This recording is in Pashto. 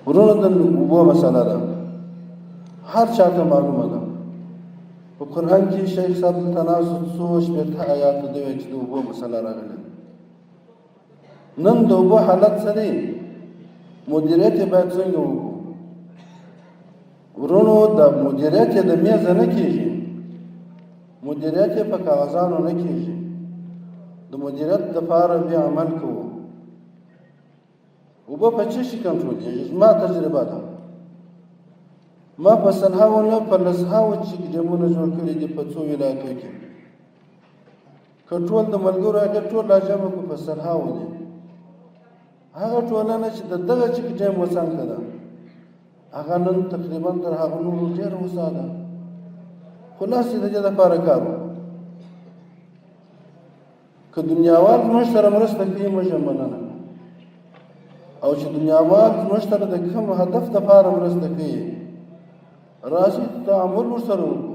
ورونو د اوبو مسله ده، هر چاته معلومه ده. په قرآن کې شیخ صاحب تناسب 160 آیات دی چې د اوبو مسله راغلې. نن د اوبو حالت څه دی؟ مدیریت یې باید څنګه وکړو؟ ورونو د مدیریت یې د میزه نه کېږي، مدیریت یې په کاغذانو نه کېږي. د مدیریت دپاره بیا عمل کوو. اوبه په څه شي کنټرولېږي؟ زما تجربه ده، ما په سلهاوو نه په لسهاوو چیک ډیمونه جوړ کړي دي په څو ولایتو کې. که ټول د ملګرو هغه ټول راجمع کړو په سلهاوو دي. هغه ټولنه چې د دغه چیک ډیم وڅنګه ده، هغه نن تقریبا تر هغه نورو ډېره هوسا ده. خلاصې د دې لپاره کار وکړو. که دنیاوال زموږ سره مرسته کوي موږ یې مننه، او چې دنیاوال زموږ سره د کوم هدف دپاره مرسته کوي راځئ تعامل ورسره وکړو.